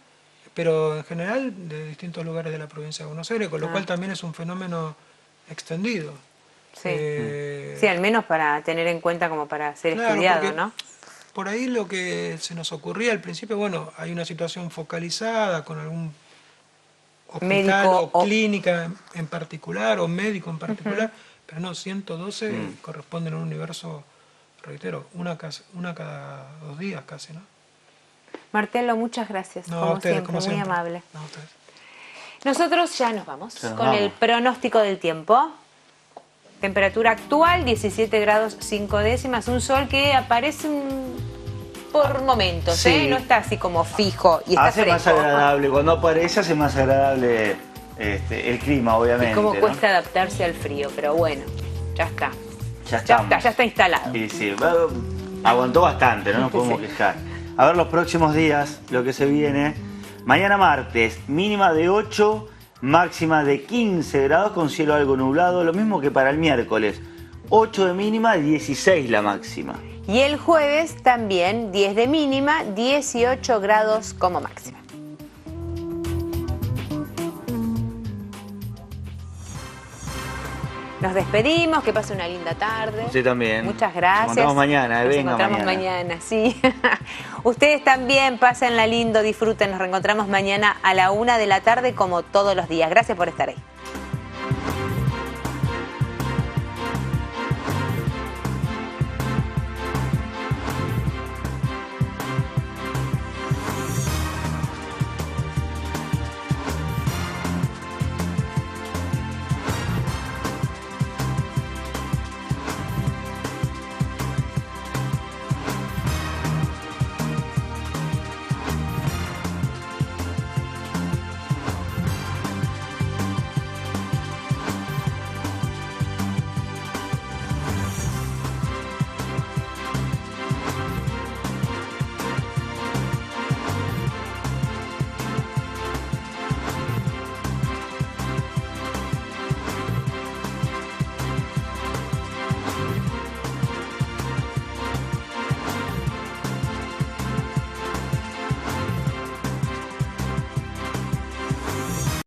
pero en general de distintos lugares de la provincia de Buenos Aires, con lo cual también es un fenómeno extendido. Sí, sí, al menos para tener en cuenta como para ser estudiado, ¿no? Por ahí lo que se nos ocurría al principio, bueno, hay una situación focalizada con algún hospital médico, o clínica en particular, o médico en particular, pero no, 112 corresponden a un universo, reitero, una cada 2 días casi, ¿no? Martelo, muchas gracias, No, como, ustedes, siempre, como muy siempre. amable. No, ustedes. Nosotros ya nos vamos Ya nos con vamos. el pronóstico del tiempo. Temperatura actual, 17 grados 5 décimas, un sol que aparece por momentos, Sí. no está así como fijo y está Hace más fresco. agradable, cuando aparece hace más agradable el clima, obviamente. Y cómo ¿no? cuesta adaptarse al frío, pero bueno, ya está. Ya estamos. Ya está instalado. Sí, sí, aguantó bastante, no nos podemos quejar. A ver los próximos días, lo que se viene. Mañana martes, mínima de 8, máxima de 15 grados con cielo algo nublado, lo mismo que para el miércoles. 8 de mínima, 16 la máxima. Y el jueves también 10 de mínima, 18 grados como máxima. Nos despedimos, que pase una linda tarde. Usted también. Muchas gracias. Nos encontramos mañana, Nos venga encontramos mañana, sí. Ustedes también, pásenla lindo, disfruten. Nos reencontramos mañana a la 1 de la tarde como todos los días. Gracias por estar ahí.